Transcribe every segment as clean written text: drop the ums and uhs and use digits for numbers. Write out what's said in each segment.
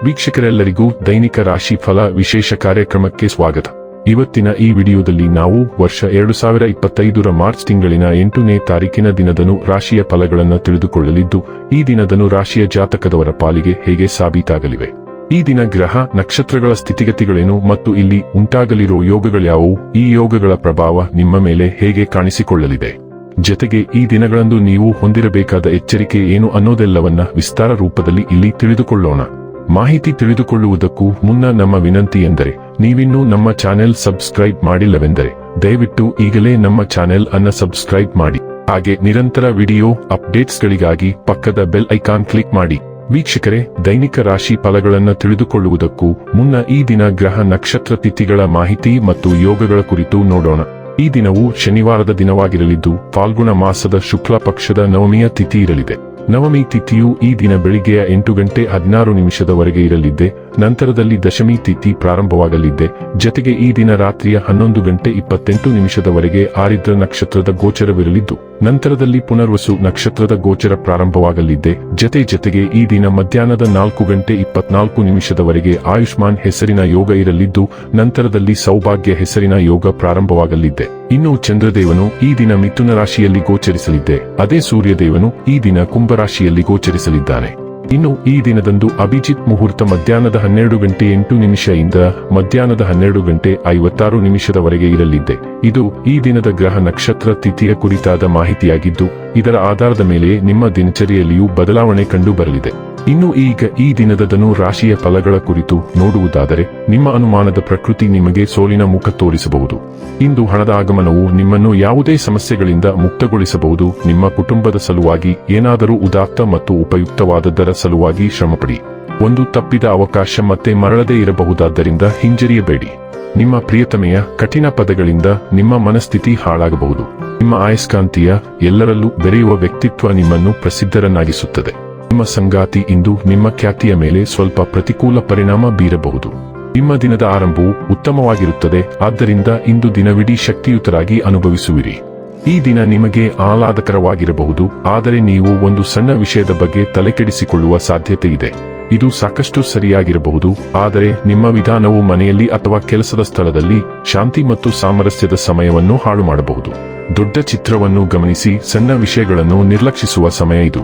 ವೀಕ್ಷಕರೆಲ್ಲರಿಗೂ ದೈನಿಕ ರಾಶಿ ಫಲ ವಿಶೇಷ ಕಾರ್ಯಕ್ರಮಕ್ಕೆ ಸ್ವಾಗತ. ಇವತ್ತಿನ ಈ ವಿಡಿಯೋದಲ್ಲಿ ನಾವು ವರ್ಷ 2025ರ ಮಾರ್ಚ್ ತಿಂಗಳಿನ 8ನೇ ತಾರೀಕಿನ ದಿನದನು ರಾಶಿಯ ಫಲಗಳನ್ನು ತಿಳಿದುಕೊಳ್ಳಲಿದ್ದು, ಈ ದಿನದನು ರಾಶಿಯ ಜಾತಕದವರ ಪಾಲಿಗೆ ಹೇಗೆ ಸಾಬೀತಾಗಲಿವೆ, ಈ ದಿನ ಗ್ರಹ ನಕ್ಷತ್ರಗಳ ಸ್ಥಿತಿಗತಿಗಳೇನು ಮತ್ತು ಇಲ್ಲಿ ಉಂಟಾಗಲಿರೋ ಯೋಗಗಳ್ಯಾವುವು, ಈ ಯೋಗಗಳ ಪ್ರಭಾವ ನಿಮ್ಮ ಮೇಲೆ ಹೇಗೆ ಕಾಣಿಸಿಕೊಳ್ಳಲಿದೆ, ಜೊತೆಗೆ ಈ ದಿನಗಳಂದು ನೀವು ಹೊಂದಿರಬೇಕಾದ ಎಚ್ಚರಿಕೆ ಏನು ಅನ್ನೋದೆಲ್ಲವನ್ನ ವಿಸ್ತಾರ ರೂಪದಲ್ಲಿ ಇಲ್ಲಿ ತಿಳಿದುಕೊಳ್ಳೋಣ. ಮಾಹಿತಿ ತಿಳಿದುಕೊಳ್ಳುವುದಕ್ಕೂ ಮುನ್ನ ನಮ್ಮ ವಿನಂತಿ ಎಂದರೆ, ನೀವಿನ್ನೂ ನಮ್ಮ ಚಾನೆಲ್ ಸಬ್ಸ್ಕ್ರೈಬ್ ಮಾಡಿಲ್ಲವೆಂದರೆ ದಯವಿಟ್ಟು ಈಗಲೇ ನಮ್ಮ ಚಾನೆಲ್ ಅನ್ನು ಸಬ್ಸ್ಕ್ರೈಬ್ ಮಾಡಿ. ಹಾಗೆ ನಿರಂತರ ವಿಡಿಯೋ ಅಪ್ಡೇಟ್ಸ್ಗಳಿಗಾಗಿ ಪಕ್ಕದ ಬೆಲ್ ಐಕಾನ್ ಕ್ಲಿಕ್ ಮಾಡಿ. ವೀಕ್ಷಕರೇ, ದೈನಿಕ ರಾಶಿ ಫಲಗಳನ್ನು ತಿಳಿದುಕೊಳ್ಳುವುದಕ್ಕೂ ಮುನ್ನ ಈ ದಿನ ಗ್ರಹ ನಕ್ಷತ್ರ ತಿಥಿಗಳ ಮಾಹಿತಿ ಮತ್ತು ಯೋಗಗಳ ಕುರಿತು ನೋಡೋಣ. ಈ ದಿನವು ಶನಿವಾರದ ದಿನವಾಗಿರಲಿದ್ದು, ಫಾಲ್ಗುಣ ಮಾಸದ ಶುಕ್ಲ ಪಕ್ಷದ ನವಮಿಯ ತಿಥಿ ಇರಲಿದೆ. ನವಮಿ ತಿಥಿಯು ಈ ದಿನ ಬೆಳಿಗ್ಗೆಯ 8:16 ಇರಲಿದ್ದೆ. ನಂತರದಲ್ಲಿ ದಶಮಿ ತಿಥಿ ಪ್ರಾರಂಭವಾಗಲಿದ್ದೆ. ಜೊತೆಗೆ ಈ ದಿನ ರಾತ್ರಿಯ 11:28 ಆರಿದ್ರ ನಕ್ಷತ್ರದ ಗೋಚರವಿರಲಿದ್ದು, ನಂತರದಲ್ಲಿ ಪುನರ್ವಸು ನಕ್ಷತ್ರದ ಗೋಚರ ಪ್ರಾರಂಭವಾಗಲಿದ್ದೆ. ಜೊತೆಗೆ ಈ ದಿನ ಮಧ್ಯಾಹ್ನದ 4:24 ಆಯುಷ್ಮಾನ್ ಹೆಸರಿನ ಯೋಗ ಇರಲಿದ್ದು, ನಂತರದಲ್ಲಿ ಸೌಭಾಗ್ಯ ಹೆಸರಿನ ಯೋಗ ಪ್ರಾರಂಭವಾಗಲಿದ್ದೆ. ಇನ್ನು ಚಂದ್ರದೇವನು ಈ ದಿನ ಮಿಥುನ ರಾಶಿಯಲ್ಲಿ ಗೋಚರಿಸಲಿದ್ದೆ. ಅದೇ ಸೂರ್ಯದೇವನು ಈ ದಿನ ಕುಂಭ ರಾಶಿಯಲ್ಲಿ ಗೋಚರಿಸಲಿದ್ದಾನೆ. ಇನ್ನು ಈ ದಿನದಂದು ಅಭಿಜಿತ್ ಮುಹೂರ್ತ ಮಧ್ಯಾಹ್ನದ 12:08 ಇಂದ ಮಧ್ಯಾಹ್ನದ 12:56 ಇರಲಿದ್ದೆ. ಇದು ಈ ದಿನದ ಗ್ರಹ ನಕ್ಷತ್ರ ತಿಥಿಯ ಕುರಿತಾದ ಮಾಹಿತಿಯಾಗಿದ್ದು, ಇದರ ಆಧಾರದ ಮೇಲೆ ನಿಮ್ಮ ದಿನಚರಿಯಲ್ಲಿಯೂ ಬದಲಾವಣೆ ಕಂಡು ಬರಲಿದೆ. ಇನ್ನು ಈಗ ಈ ದಿನದ ಧನು ರಾಶಿಯ ಫಲಗಳ ಕುರಿತು ನೋಡುವುದಾದರೆ, ನಿಮ್ಮ ಅನುಮಾನದ ಪ್ರಕೃತಿ ನಿಮಗೆ ಸೋಲಿನ ಮುಖ ತೋರಿಸಬಹುದು. ಇಂದು ಹಣದ ಆಗಮನವು ನಿಮ್ಮನ್ನು ಯಾವುದೇ ಸಮಸ್ಯೆಗಳಿಂದ ಮುಕ್ತಗೊಳಿಸಬಹುದು. ನಿಮ್ಮ ಕುಟುಂಬದ ಸಲುವಾಗಿ ಏನಾದರೂ ಉದಾತ್ತ ಮತ್ತು ಉಪಯುಕ್ತವಾದದ್ದರ ಸಲುವಾಗಿ ಶ್ರಮಪಡಿ. ಒಂದು ತಪ್ಪಿದ ಅವಕಾಶ ಮತ್ತೆ ಮರಳದೇ ಇರಬಹುದಾದ್ದರಿಂದ ಹಿಂಜರಿಯಬೇಡಿ. ನಿಮ್ಮ ಪ್ರಿಯತಮೆಯ ಕಠಿಣ ಪದಗಳಿಂದ ನಿಮ್ಮ ಮನಸ್ಥಿತಿ ಹಾಳಾಗಬಹುದು. ನಿಮ್ಮ ಅಯಸ್ಕಾಂತೀಯ ಎಲ್ಲರಲ್ಲೂ ಬೆರೆಯುವ ವ್ಯಕ್ತಿತ್ವ ನಿಮ್ಮನ್ನು ಪ್ರಸಿದ್ಧರನ್ನಾಗಿಸುತ್ತದೆ. ನಿಮ್ಮ ಸಂಗಾತಿ ಇಂದು ನಿಮ್ಮ ಖ್ಯಾತಿಯ ಮೇಲೆ ಸ್ವಲ್ಪ ಪ್ರತಿಕೂಲ ಪರಿಣಾಮ ಬೀರಬಹುದು. ನಿಮ್ಮ ದಿನದ ಆರಂಭವು ಉತ್ತಮವಾಗಿರುತ್ತದೆ, ಆದ್ದರಿಂದ ಇಂದು ದಿನವಿಡೀ ಶಕ್ತಿಯುತರಾಗಿ ಅನುಭವಿಸುವಿರಿ. ಈ ದಿನ ನಿಮಗೆ ಆಹ್ಲಾದಕರವಾಗಿರಬಹುದು, ಆದರೆ ನೀವು ಒಂದು ಸಣ್ಣ ವಿಷಯದ ಬಗ್ಗೆ ತಲೆಕೆಡಿಸಿಕೊಳ್ಳುವ ಸಾಧ್ಯತೆ ಇದೆ. ಇದು ಸಾಕಷ್ಟು ಸರಿಯಾಗಿರಬಹುದು, ಆದರೆ ನಿಮ್ಮ ವಿಧಾನವು ಮನೆಯಲ್ಲಿ ಅಥವಾ ಕೆಲಸದ ಸ್ಥಳದಲ್ಲಿ ಶಾಂತಿ ಮತ್ತು ಸಾಮರಸ್ಯದ ಸಮಯವನ್ನು ಹಾಳು ಮಾಡಬಹುದು. ದೊಡ್ಡ ಚಿತ್ರವನ್ನು ಗಮನಿಸಿ ಸಣ್ಣ ವಿಷಯಗಳನ್ನು ನಿರ್ಲಕ್ಷಿಸುವ ಸಮಯ ಇದು.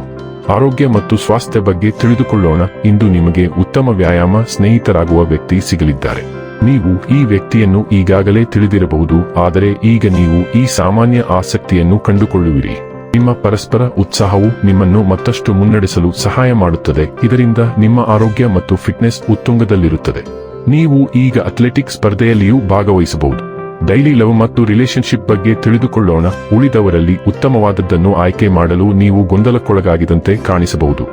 ಆರೋಗ್ಯ ಮತ್ತು ಸ್ವಾಸ್ಥ್ಯ ಬಗ್ಗೆ ತಿಳಿದುಕೊಳ್ಳೋಣ. ಇಂದು ನಿಮಗೆ ಉತ್ತಮ ವ್ಯಾಯಾಮ ಸ್ನೇಹಿತರಾಗುವ ವ್ಯಕ್ತಿ ಸಿಗಲಿದ್ದಾರೆ. ನೀವು ಈ ವ್ಯಕ್ತಿಯನ್ನು ಈಗಾಗಲೇ ತಿಳಿದಿರಬಹುದು, ಆದರೆ ಈಗ ನೀವು ಈ ಸಾಮಾನ್ಯ ಆಸಕ್ತಿಯನ್ನು ಕಂಡುಕೊಳ್ಳುವಿರಿ. ನಿಮ್ಮ ಪರಸ್ಪರ ಉತ್ಸಾಹವು ನಿಮ್ಮನ್ನು ಮತ್ತಷ್ಟು ಮುನ್ನಡೆಸಲು ಸಹಾಯ ಮಾಡುತ್ತದೆ. ಇದರಿಂದ ನಿಮ್ಮ ಆರೋಗ್ಯ ಮತ್ತು ಫಿಟ್ನೆಸ್ ಉತ್ತುಂಗದಲ್ಲಿರುತ್ತದೆ. ನೀವು ಈಗ ಅಥ್ಲೆಟಿಕ್ಸ್ ಸ್ಪರ್ಧೆಯಲ್ಲಿಯೂ ಭಾಗವಹಿಸಬಹುದು. ಡೈಲಿ ಲವ್ ಮತ್ತು ರಿಲೇಶನ್ಶಿಪ್ ಬಗ್ಗೆ ತಿಳಿದುಕೊಳ್ಳೋಣ. ಉಳಿದವರಲ್ಲಿ ಉತ್ತಮವಾದದ್ದನ್ನು ಆಯ್ಕೆ ಮಾಡಲು ನೀವು ಗೊಂದಲಕ್ಕೊಳಗಾಗಿದಂತೆ ಕಾಣಿಸಬಹುದು.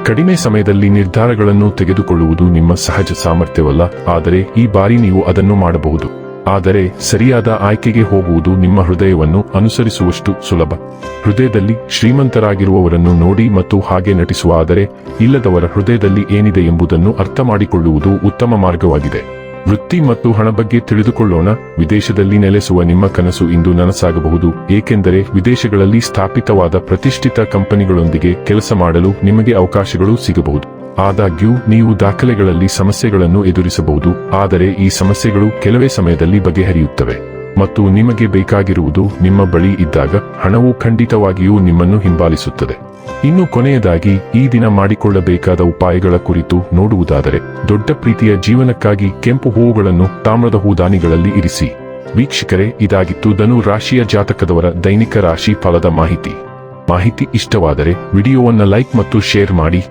ಕಡಿಮೆ ಸಮಯದಲ್ಲಿ ನಿರ್ಧಾರಗಳನ್ನು ತೆಗೆದುಕೊಳ್ಳುವುದು ನಿಮ್ಮ ಸಹಜ ಸಾಮರ್ಥ್ಯವಲ್ಲ, ಆದರೆ ಈ ಬಾರಿ ನೀವು ಅದನ್ನು ಮಾಡಬಹುದು. ಆದರೆ ಸರಿಯಾದ ಆಯ್ಕೆಗೆ ಹೋಗುವುದು ನಿಮ್ಮ ಹೃದಯವನ್ನು ಅನುಸರಿಸುವಷ್ಟು ಸುಲಭ. ಹೃದಯದಲ್ಲಿ ಶ್ರೀಮಂತರಾಗಿರುವವರನ್ನು ನೋಡಿ ಮತ್ತು ಹಾಗೆ ನಟಿಸುವ, ಆದರೆ ಇಲ್ಲದವರ ಹೃದಯದಲ್ಲಿ ಏನಿದೆ ಎಂಬುದನ್ನು ಅರ್ಥ ಮಾಡಿಕೊಳ್ಳುವುದು ಉತ್ತಮ ಮಾರ್ಗವಾಗಿದೆ. ವೃತ್ತಿ ಮತ್ತು ಹಣ ಬಗ್ಗೆ ತಿಳಿದುಕೊಳ್ಳೋಣ. ವಿದೇಶದಲ್ಲಿ ನೆಲೆಸುವ ನಿಮ್ಮ ಕನಸು ಇಂದು ನನಸಾಗಬಹುದು, ಏಕೆಂದರೆ ವಿದೇಶಗಳಲ್ಲಿ ಸ್ಥಾಪಿತವಾದ ಪ್ರತಿಷ್ಠಿತ ಕಂಪನಿಗಳೊಂದಿಗೆ ಕೆಲಸ ಮಾಡಲು ನಿಮಗೆ ಅವಕಾಶಗಳು ಸಿಗಬಹುದು. ಆದಾಗ್ಯೂ ನೀವು ದಾಖಲೆಗಳಲ್ಲಿ ಸಮಸ್ಯೆಗಳನ್ನು ಎದುರಿಸಬಹುದು, ಆದರೆ ಈ ಸಮಸ್ಯೆಗಳು ಕೆಲವೇ ಸಮಯದಲ್ಲಿ ಬಗೆಹರಿಯುತ್ತವೆ ಮತ್ತು ನಿಮಗೆ ಬೇಕಾಗಿರುವುದು ನಿಮ್ಮ ಬಳಿ ಇದ್ದಾಗ ಹಣವು ಖಂಡಿತವಾಗಿಯೂ ನಿಮ್ಮನ್ನು ಹಿಂಬಾಲಿಸುತ್ತದೆ. ಇನ್ನು ಕೊನೆಯದಾಗಿ ಈ ದಿನ ಮಾಡಿಕೊಳ್ಳಬೇಕಾದ ಉಪಾಯಗಳ ಕುರಿತು ನೋಡುವುದಾದರೆ, ದೊಡ್ಡ ಪ್ರೀತಿಯ ಜೀವನಕ್ಕಾಗಿ ಕೆಂಪು ಹೂವುಗಳನ್ನು ತಾಮ್ರದ ಹೂದಾನಿಗಳಲ್ಲಿ ಇರಿಸಿ. ವೀಕ್ಷಕರೇ, ಇದಾಗಿತ್ತು ಧನು ರಾಶಿಯ ಜಾತಕದವರ ದೈನಿಕ ರಾಶಿ ಫಲದ ಮಾಹಿತಿ ಇಷ್ಟವಾದರೆ ವಿಡಿಯೋವನ್ನು ಲೈಕ್ ಮತ್ತು ಶೇರ್ ಮಾಡಿ.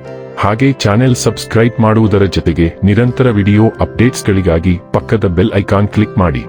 ಹಾಗೆ ಚಾನೆಲ್ ಸಬ್ಸ್ಕ್ರೈಬ್ ಮಾಡುವುದರ ಜೊತೆಗೆ ನಿರಂತರ ವಿಡಿಯೋ ಅಪ್ಡೇಟ್ಸ್ಗಳಿಗಾಗಿ ಪಕ್ಕದ ಬೆಲ್ ಐಕಾನ್ ಕ್ಲಿಕ್ ಮಾಡಿ.